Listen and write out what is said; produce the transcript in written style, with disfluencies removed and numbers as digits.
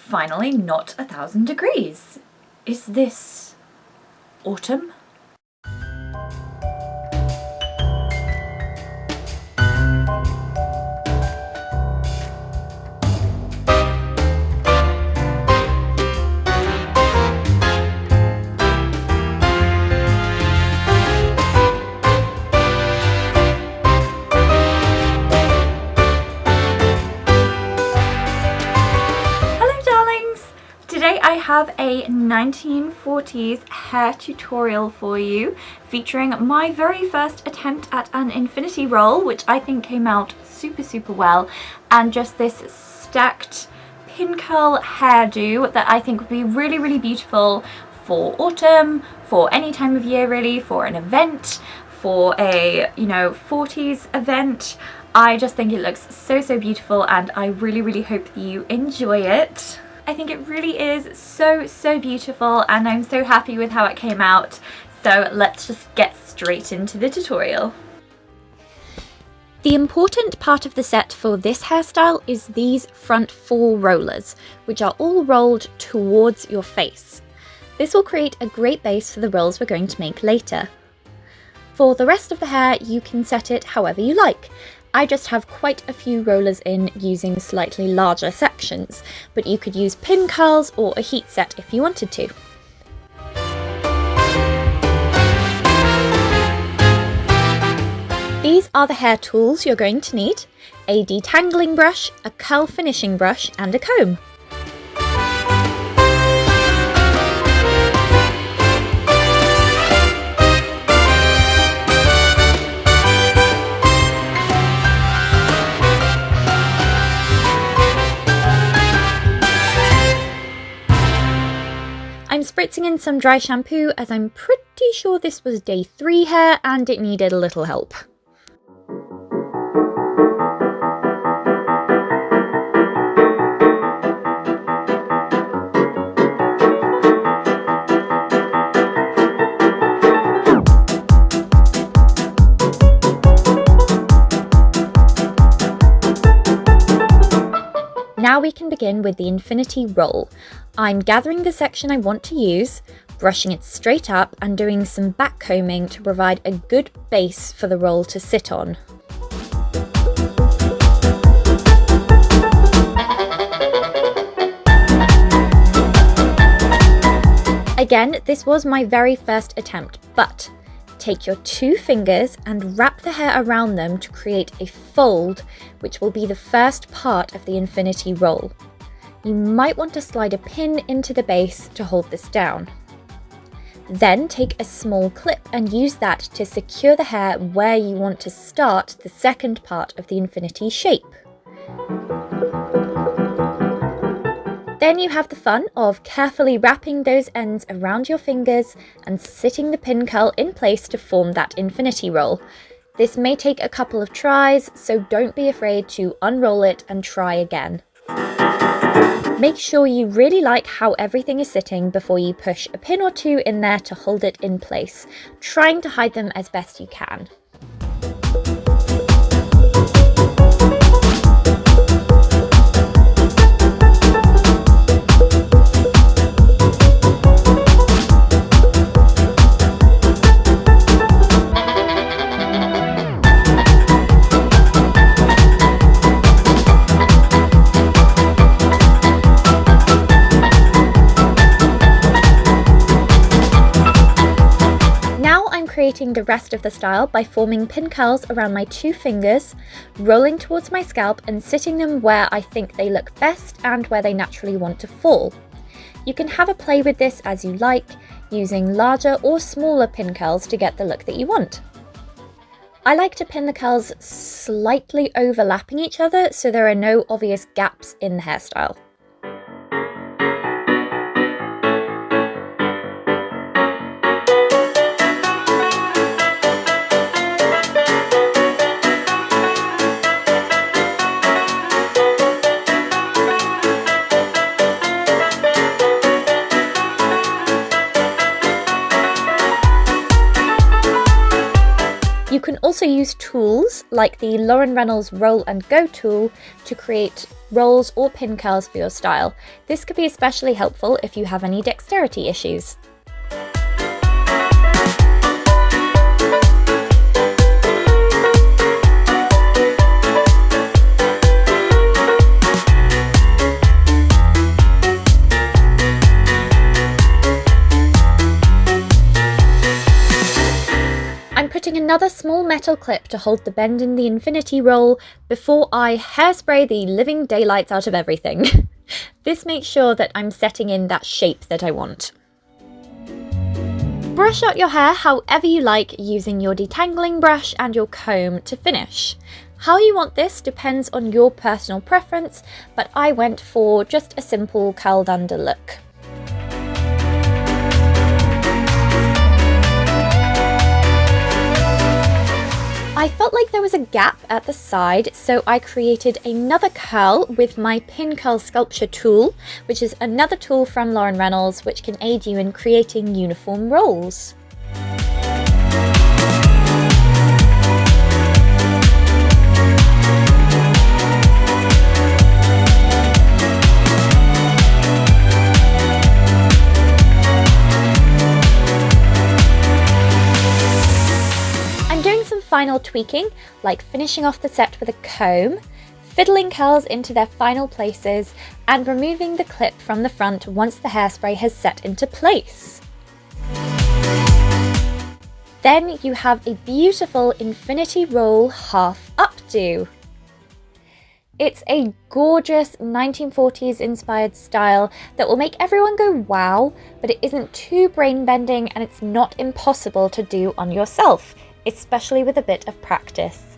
finally not 1,000 degrees. Is this autumn? Today I have a 1940s hair tutorial for you featuring my very first attempt at an infinity roll, which I think came out super well, and just this stacked pin curl hairdo that I think would be really beautiful for autumn, for any time of year really, for an event, for a 40s event. I just think it looks so beautiful, and I really hope that you enjoy it. I think it really is so beautiful, and I'm so happy with how it came out. So let's just get straight into the tutorial. The important part of the set for this hairstyle is these front 4 rollers, which are all rolled towards your face. This will create a great base for the rolls we're going to make later. For the rest of the hair, you can set it however you like. I just have quite a few rollers in using slightly larger sections, but you could use pin curls or a heat set if you wanted to. These are the hair tools you're going to need: a detangling brush, a curl finishing brush, and a comb. I'm spritzing in some dry shampoo as I'm pretty sure this was day 3 hair and it needed a little help. Now we can begin with the infinity roll. I'm gathering the section I want to use, brushing it straight up and doing some back combing to provide a good base for the roll to sit on. Again, this was my very first attempt, but take your 2 fingers and wrap the hair around them to create a fold, which will be the first part of the infinity roll. You might want to slide a pin into the base to hold this down. Then take a small clip and use that to secure the hair where you want to start the second part of the infinity shape. Then you have the fun of carefully wrapping those ends around your fingers and sitting the pin curl in place to form that infinity roll. This may take a couple of tries, so don't be afraid to unroll it and try again. Make sure you really like how everything is sitting before you push a pin or 2 in there to hold it in place, trying to hide them as best you can. Creating the rest of the style by forming pin curls around my 2 fingers, rolling towards my scalp and sitting them where I think they look best and where they naturally want to fall. You can have a play with this as you like, using larger or smaller pin curls to get the look that you want. I like to pin the curls slightly overlapping each other so there are no obvious gaps in the hairstyle. also use tools like the Lauren Reynolds Roll and Go tool to create rolls or pin curls for your style. This could be especially helpful if you have any dexterity issues. I'm putting another small metal clip to hold the bend in the infinity roll before I hairspray the living daylights out of everything. This makes sure that I'm setting in that shape that I want. Brush out your hair however you like using your detangling brush and your comb to finish. How you want this depends on your personal preference, but I went for just a simple curled under look. I felt like there was a gap at the side, so I created another curl with my Pincurl sculpture tool, which is another tool from Lauren Reynolds which can aid you in creating uniform rolls. Final tweaking, like finishing off the set with a comb, fiddling curls into their final places, and removing the clip from the front once the hairspray has set into place. Then you have a beautiful infinity roll half updo. It's a gorgeous 1940s inspired style that will make everyone go wow, but it isn't too brain bending and it's not impossible to do on yourself, especially with a bit of practice.